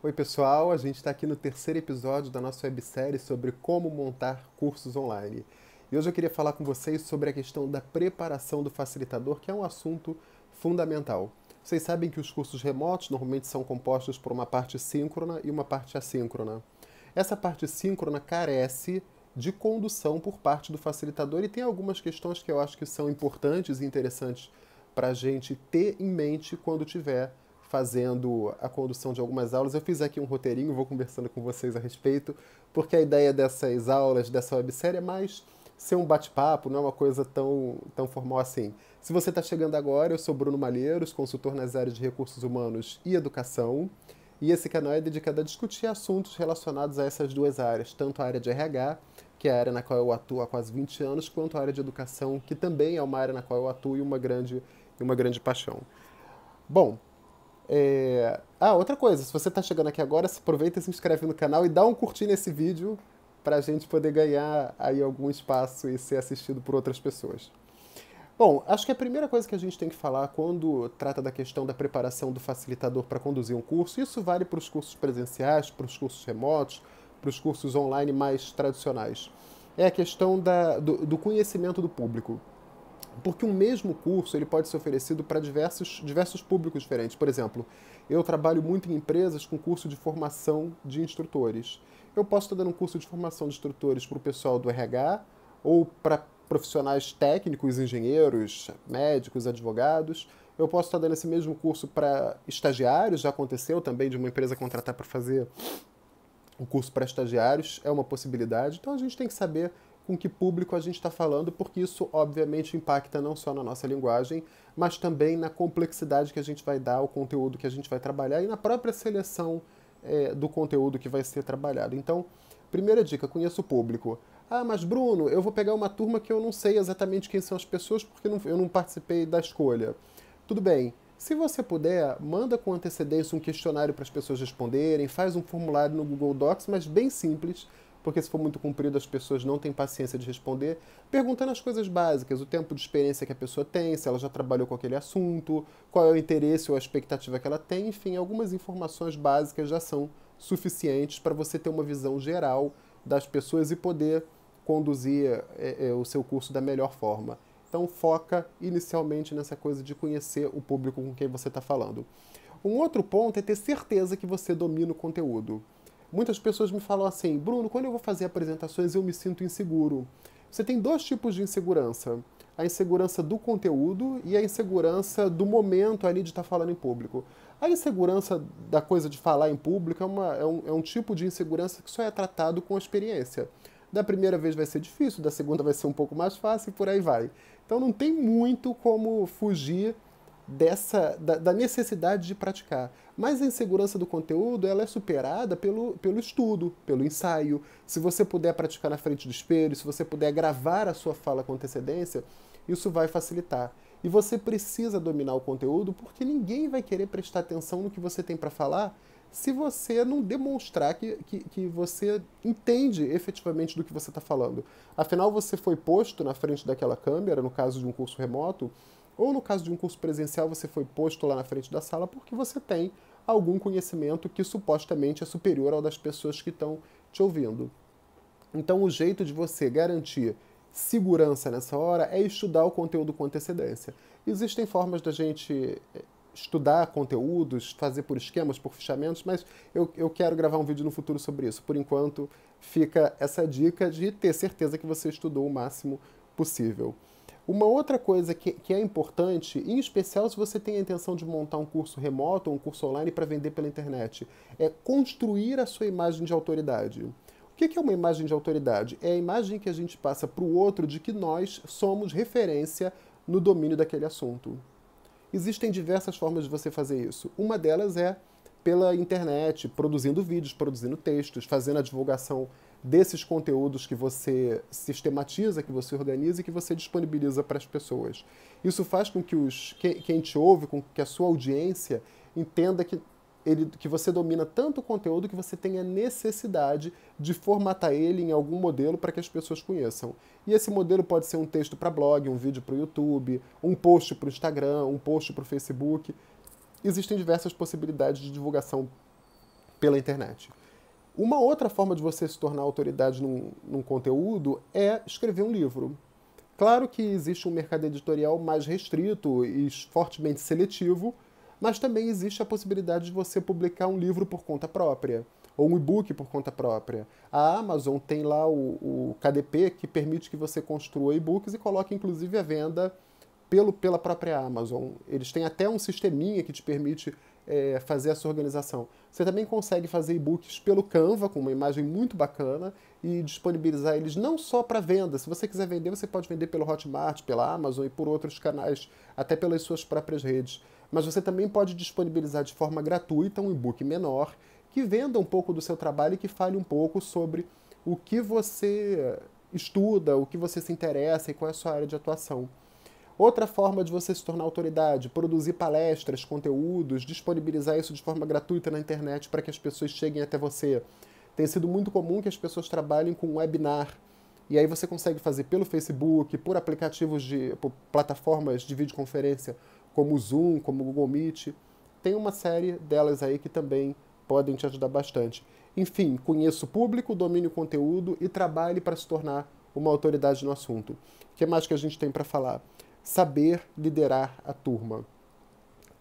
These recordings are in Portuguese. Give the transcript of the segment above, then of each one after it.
Oi, pessoal, a gente está aqui no terceiro episódio da nossa websérie sobre como montar cursos online. E hoje eu queria falar com vocês sobre a questão da preparação do facilitador, que é um assunto fundamental. Vocês sabem que os cursos remotos normalmente são compostos por uma parte síncrona e uma parte assíncrona. Essa parte síncrona carece de condução por parte do facilitador e tem algumas questões que eu acho que são importantes e interessantes para a gente ter em mente quando tiver fazendo a condução de algumas aulas. Eu fiz aqui um roteirinho, vou conversando com vocês a respeito, porque a ideia dessas aulas, dessa websérie é mais ser um bate-papo, não é uma coisa tão formal assim. Se você está chegando agora, eu sou Bruno Malheiros, consultor nas áreas de recursos humanos e educação, e esse canal é dedicado a discutir assuntos relacionados a essas duas áreas, tanto a área de RH, que é a área na qual eu atuo há quase 20 anos, quanto a área de educação, que também é uma área na qual eu atuo e uma grande paixão. Bom, outra coisa, se você está chegando aqui agora, aproveita e se inscreve no canal e dá um curtir nesse vídeo para a gente poder ganhar aí algum espaço e ser assistido por outras pessoas. Bom, acho que a primeira coisa que a gente tem que falar quando trata da questão da preparação do facilitador para conduzir um curso, isso vale para os cursos presenciais, para os cursos remotos, para os cursos online mais tradicionais, é a questão do conhecimento do público. Porque um mesmo curso ele pode ser oferecido para diversos públicos diferentes. Por exemplo, eu trabalho muito em empresas com curso de formação de instrutores. Eu posso estar dando um curso de formação de instrutores para o pessoal do RH ou para profissionais técnicos, engenheiros, médicos, advogados. Eu posso estar dando esse mesmo curso para estagiários, já aconteceu também de uma empresa contratar para fazer um curso para estagiários, é uma possibilidade. Então a gente tem que saber com que público a gente está falando, porque isso obviamente impacta não só na nossa linguagem, mas também na complexidade que a gente vai dar ao conteúdo que a gente vai trabalhar e na própria seleção do conteúdo que vai ser trabalhado. Então, primeira dica, conheça o público. Ah, mas Bruno, eu vou pegar uma turma que eu não sei exatamente quem são as pessoas porque eu não participei da escolha. Tudo bem. Se você puder, manda com antecedência um questionário para as pessoas responderem, faz um formulário no Google Docs, mas bem simples, porque se for muito comprido as pessoas não têm paciência de responder, perguntando as coisas básicas, o tempo de experiência que a pessoa tem, se ela já trabalhou com aquele assunto, qual é o interesse ou a expectativa que ela tem, enfim, algumas informações básicas já são suficientes para você ter uma visão geral das pessoas e poder conduzir o seu curso da melhor forma. Então foca inicialmente nessa coisa de conhecer o público com quem você está falando. Um outro ponto é ter certeza que você domina o conteúdo. Muitas pessoas me falam assim, Bruno, quando eu vou fazer apresentações eu me sinto inseguro. Você tem dois tipos de insegurança. A insegurança do conteúdo e a insegurança do momento ali de estar falando em público. A insegurança da coisa de falar em público é um tipo de insegurança que só é tratado com a experiência. Da primeira vez vai ser difícil, da segunda vai ser um pouco mais fácil e por aí vai. Então não tem muito como fugir da necessidade de praticar. Mas a insegurança do conteúdo ela é superada pelo estudo, pelo ensaio. Se você puder praticar na frente do espelho, se você puder gravar a sua fala com antecedência, isso vai facilitar. E você precisa dominar o conteúdo porque ninguém vai querer prestar atenção no que você tem para falar se você não demonstrar que você entende efetivamente do que você está falando. Afinal, você foi posto na frente daquela câmera, no caso de um curso remoto, ou no caso de um curso presencial, você foi posto lá na frente da sala porque você tem algum conhecimento que supostamente é superior ao das pessoas que estão te ouvindo. Então, o jeito de você garantir segurança nessa hora é estudar o conteúdo com antecedência. Existem formas da gente estudar conteúdos, fazer por esquemas, por fichamentos, mas eu quero gravar um vídeo no futuro sobre isso. Por enquanto, fica essa dica de ter certeza que você estudou o máximo possível. Uma outra coisa que é importante, em especial se você tem a intenção de montar um curso remoto ou um curso online para vender pela internet, é construir a sua imagem de autoridade. O que é uma imagem de autoridade? É a imagem que a gente passa para o outro de que nós somos referência no domínio daquele assunto. Existem diversas formas de você fazer isso. Uma delas é pela internet, produzindo vídeos, produzindo textos, fazendo a divulgação desses conteúdos que você sistematiza, que você organiza e que você disponibiliza para as pessoas. Isso faz com que quem te ouve, com que a sua audiência entenda que você domina tanto o conteúdo que você tem a necessidade de formatar ele em algum modelo para que as pessoas conheçam. E esse modelo pode ser um texto para blog, um vídeo para o YouTube, um post para o Instagram, um post para o Facebook. Existem diversas possibilidades de divulgação pela internet. Uma outra forma de você se tornar autoridade num conteúdo é escrever um livro. Claro que existe um mercado editorial mais restrito e fortemente seletivo, mas também existe a possibilidade de você publicar um livro por conta própria, ou um e-book por conta própria. A Amazon tem lá o KDP, que permite que você construa e-books e coloque inclusive à venda pela própria Amazon. Eles têm até um sisteminha que te permite fazer essa organização. Você também consegue fazer e-books pelo Canva, com uma imagem muito bacana, e disponibilizar eles não só para venda. Se você quiser vender, você pode vender pelo Hotmart, pela Amazon e por outros canais, até pelas suas próprias redes. Mas você também pode disponibilizar de forma gratuita um e-book menor, que venda um pouco do seu trabalho e que fale um pouco sobre o que você estuda, o que você se interessa e qual é a sua área de atuação. Outra forma de você se tornar autoridade, produzir palestras, conteúdos, disponibilizar isso de forma gratuita na internet para que as pessoas cheguem até você. Tem sido muito comum que as pessoas trabalhem com webinar, e aí você consegue fazer pelo Facebook, por aplicativos por plataformas de videoconferência como o Zoom, como o Google Meet. Tem uma série delas aí que também podem te ajudar bastante. Enfim, conheça o público, domine o conteúdo e trabalhe para se tornar uma autoridade no assunto. O que mais que a gente tem para falar? Saber liderar a turma.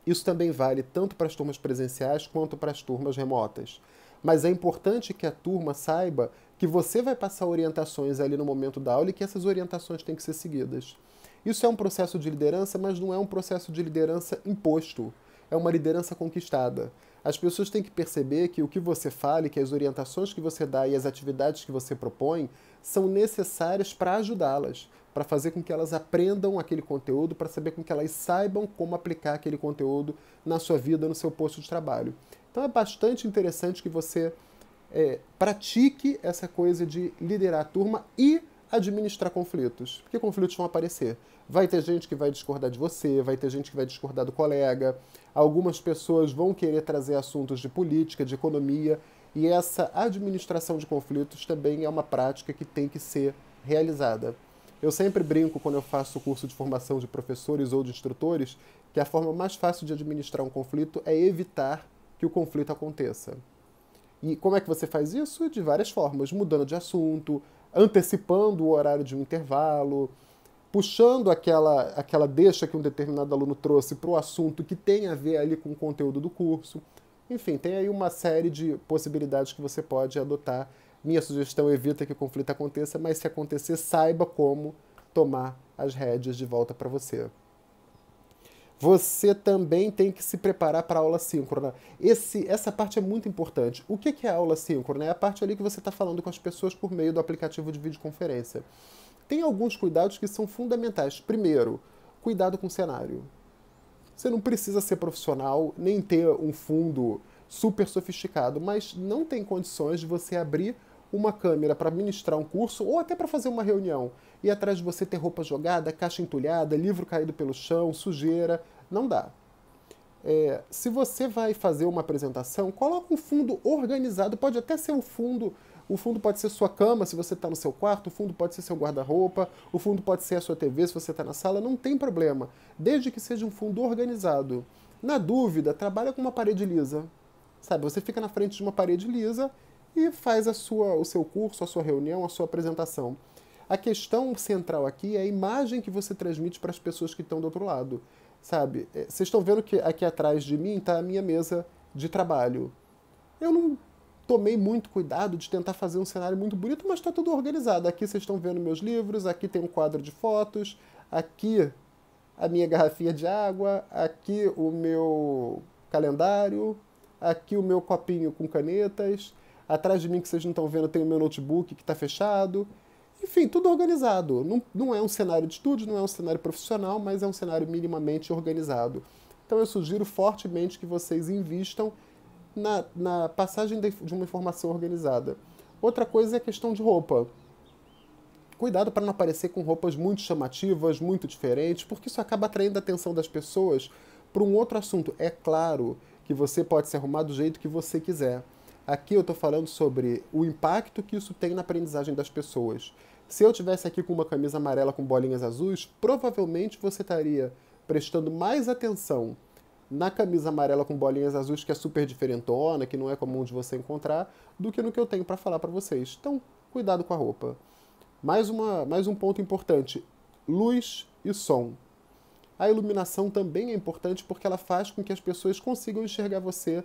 Isso também vale tanto para as turmas presenciais quanto para as turmas remotas. Mas é importante que a turma saiba que você vai passar orientações ali no momento da aula e que essas orientações têm que ser seguidas. Isso é um processo de liderança, mas não é um processo de liderança imposto. É uma liderança conquistada. As pessoas têm que perceber que o que você fala, que as orientações que você dá e as atividades que você propõe são necessárias para ajudá-las, para fazer com que elas aprendam aquele conteúdo, para saber com que elas saibam como aplicar aquele conteúdo na sua vida, no seu posto de trabalho. Então é bastante interessante que você pratique essa coisa de liderar a turma e administrar conflitos, porque conflitos vão aparecer. Vai ter gente que vai discordar de você, vai ter gente que vai discordar do colega, algumas pessoas vão querer trazer assuntos de política, de economia, e essa administração de conflitos também é uma prática que tem que ser realizada. Eu sempre brinco quando eu faço o curso de formação de professores ou de instrutores que a forma mais fácil de administrar um conflito é evitar que o conflito aconteça. E como é que você faz isso? De várias formas, mudando de assunto, antecipando o horário de um intervalo, puxando aquela deixa que um determinado aluno trouxe para o assunto que tem a ver ali com o conteúdo do curso. Enfim, tem aí uma série de possibilidades que você pode adotar. Minha sugestão: evita que o conflito aconteça, mas se acontecer, saiba como tomar as rédeas de volta para você. Você também tem que se preparar para a aula síncrona. Essa parte é muito importante. O que é a aula síncrona? É a parte ali que você está falando com as pessoas por meio do aplicativo de videoconferência. Tem alguns cuidados que são fundamentais. Primeiro, cuidado com o cenário. Você não precisa ser profissional, nem ter um fundo super sofisticado, mas não tem condições de você abrir uma câmera para ministrar um curso ou até para fazer uma reunião e atrás de você ter roupa jogada, caixa entulhada, livro caído pelo chão, sujeira. Não dá. Se você vai fazer uma apresentação, coloca um fundo organizado, pode até ser o fundo pode ser sua cama se você está no seu quarto, o fundo pode ser seu guarda-roupa, o fundo pode ser a sua TV se você está na sala, não tem problema, desde que seja um fundo organizado. Na dúvida, trabalha com uma parede lisa. Sabe, você fica na frente de uma parede lisa e faz o seu curso, a sua reunião, a sua apresentação. A questão central aqui é a imagem que você transmite para as pessoas que estão do outro lado. Sabe, vocês estão vendo que aqui atrás de mim está a minha mesa de trabalho. Eu não tomei muito cuidado de tentar fazer um cenário muito bonito, mas está tudo organizado. Aqui vocês estão vendo meus livros, aqui tem um quadro de fotos, aqui a minha garrafinha de água, aqui o meu calendário, aqui o meu copinho com canetas, atrás de mim que vocês não estão vendo tem o meu notebook que está fechado. Enfim, tudo organizado. Não é um cenário de estúdio, não é um cenário profissional, mas é um cenário minimamente organizado. Então eu sugiro fortemente que vocês invistam na passagem de uma informação organizada. Outra coisa é a questão de roupa. Cuidado para não aparecer com roupas muito chamativas, muito diferentes, porque isso acaba atraindo a atenção das pessoas para um outro assunto. É claro que você pode se arrumar do jeito que você quiser. Aqui eu estou falando sobre o impacto que isso tem na aprendizagem das pessoas. Se eu tivesse aqui com uma camisa amarela com bolinhas azuis, provavelmente você estaria prestando mais atenção na camisa amarela com bolinhas azuis, que é super diferentona, que não é comum de você encontrar, do que no que eu tenho para falar para vocês. Então, cuidado com a roupa. Mais um ponto importante, luz e som. A iluminação também é importante porque ela faz com que as pessoas consigam enxergar você.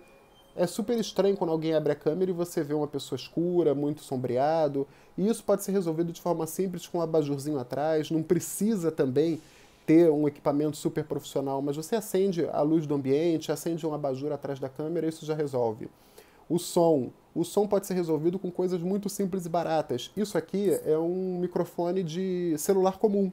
É super estranho quando alguém abre a câmera e você vê uma pessoa escura, muito sombreado, e isso pode ser resolvido de forma simples com um abajurzinho atrás, não precisa também ter um equipamento super profissional, mas você acende a luz do ambiente, acende um abajur atrás da câmera, isso já resolve. O som pode ser resolvido com coisas muito simples e baratas. Isso aqui é um microfone de celular comum,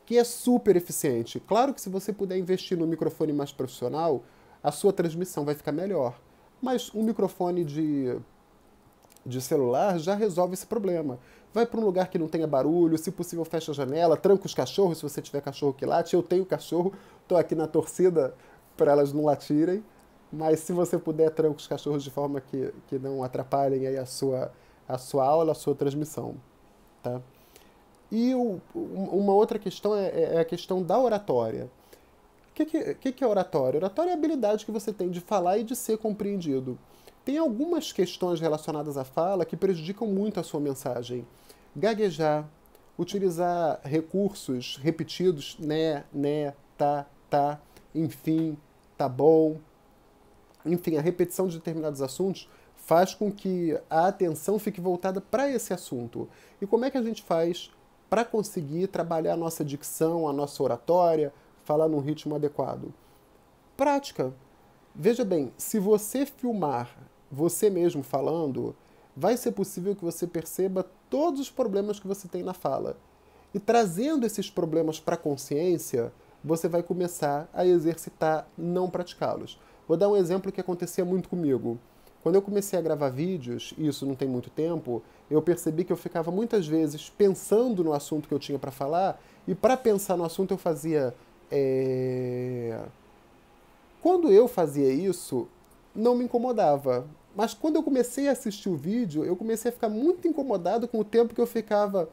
que é super eficiente. Claro que se você puder investir num microfone mais profissional, a sua transmissão vai ficar melhor. Mas um microfone de celular já resolve esse problema. Vai para um lugar que não tenha barulho, se possível fecha a janela, tranca os cachorros se você tiver cachorro que late. Eu tenho cachorro, estou aqui na torcida para elas não latirem, mas se você puder, tranca os cachorros de forma que não atrapalhem aí a sua aula, a sua transmissão. Tá? E uma outra questão é a questão da oratória. O que é oratória? Oratória é a habilidade que você tem de falar e de ser compreendido. Tem algumas questões relacionadas à fala que prejudicam muito a sua mensagem. Gaguejar, utilizar recursos repetidos, né, tá, enfim, tá bom. Enfim, a repetição de determinados assuntos faz com que a atenção fique voltada para esse assunto. E como é que a gente faz para conseguir trabalhar a nossa dicção, a nossa oratória, falar num ritmo adequado? Prática. Veja bem, se você filmar você mesmo falando, vai ser possível que você perceba todos os problemas que você tem na fala. E trazendo esses problemas para a consciência, você vai começar a exercitar, não praticá-los. Vou dar um exemplo que acontecia muito comigo. Quando eu comecei a gravar vídeos, e isso não tem muito tempo, eu percebi que eu ficava muitas vezes pensando no assunto que eu tinha para falar, e para pensar no assunto eu fazia... Quando eu fazia isso, não me incomodava. Mas quando eu comecei a assistir o vídeo, eu comecei a ficar muito incomodado com o tempo que eu ficava...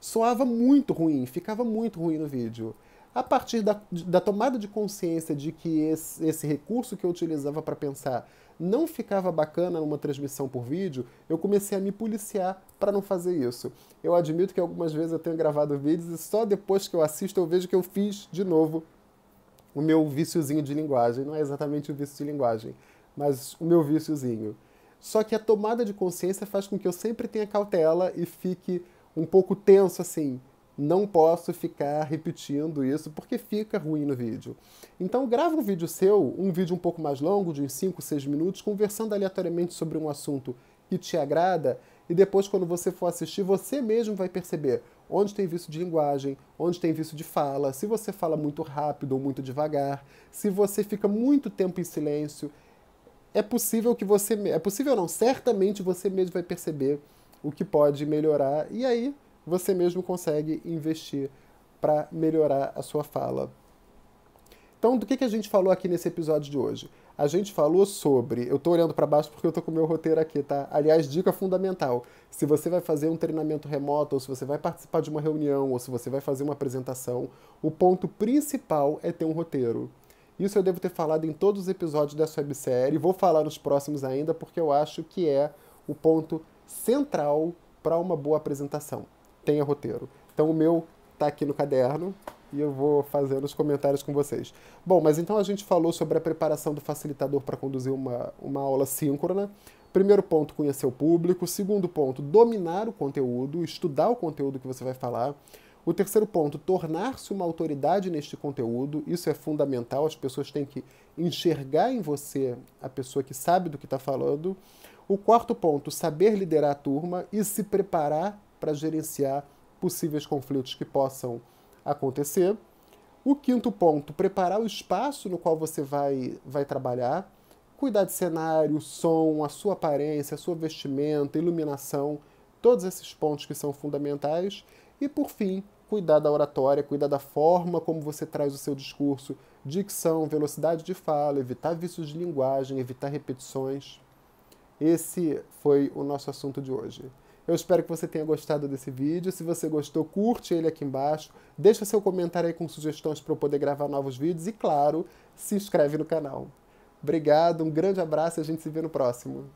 Soava muito ruim, ficava muito ruim no vídeo. A partir da tomada de consciência de que esse recurso que eu utilizava para pensar não ficava bacana numa transmissão por vídeo, eu comecei a me policiar para não fazer isso. Eu admito que algumas vezes eu tenho gravado vídeos e só depois que eu assisto eu vejo que eu fiz de novo o meu viciozinho de linguagem. Não é exatamente o vício de linguagem, mas o meu viciozinho. Só que a tomada de consciência faz com que eu sempre tenha cautela e fique um pouco tenso assim. Não posso ficar repetindo isso porque fica ruim no vídeo. Então grava um vídeo seu, um vídeo um pouco mais longo, de uns 5, 6 minutos, conversando aleatoriamente sobre um assunto que te agrada, e depois quando você for assistir, você mesmo vai perceber onde tem vício de linguagem, onde tem vício de fala, se você fala muito rápido ou muito devagar, se você fica muito tempo em silêncio. É possível não, certamente você mesmo vai perceber o que pode melhorar, e aí você mesmo consegue investir para melhorar a sua fala. Então, do que a gente falou aqui nesse episódio de hoje? A gente falou sobre... Eu estou olhando para baixo porque eu estou com o meu roteiro aqui, tá? Aliás, dica fundamental. Se você vai fazer um treinamento remoto, ou se você vai participar de uma reunião, ou se você vai fazer uma apresentação, o ponto principal é ter um roteiro. Isso eu devo ter falado em todos os episódios dessa websérie, vou falar nos próximos ainda, porque eu acho que é o ponto central para uma boa apresentação. Tenha roteiro. Então o meu tá aqui no caderno e eu vou fazendo os comentários com vocês. Bom, mas então a gente falou sobre a preparação do facilitador para conduzir uma aula síncrona. Primeiro ponto, conhecer o público. Segundo ponto, dominar o conteúdo, estudar o conteúdo que você vai falar. O terceiro ponto, tornar-se uma autoridade neste conteúdo. Isso é fundamental, as pessoas têm que enxergar em você a pessoa que sabe do que está falando. O quarto ponto, saber liderar a turma e se preparar para gerenciar possíveis conflitos que possam acontecer. O quinto ponto, preparar o espaço no qual você vai trabalhar, cuidar de cenário, som, a sua aparência, a sua vestimenta, iluminação, todos esses pontos que são fundamentais. E, por fim, cuidar da oratória, cuidar da forma como você traz o seu discurso, dicção, velocidade de fala, evitar vícios de linguagem, evitar repetições. Esse foi o nosso assunto de hoje. Eu espero que você tenha gostado desse vídeo. Se você gostou, curte ele aqui embaixo. Deixa seu comentário aí com sugestões para eu poder gravar novos vídeos. E, claro, se inscreve no canal. Obrigado, um grande abraço e a gente se vê no próximo.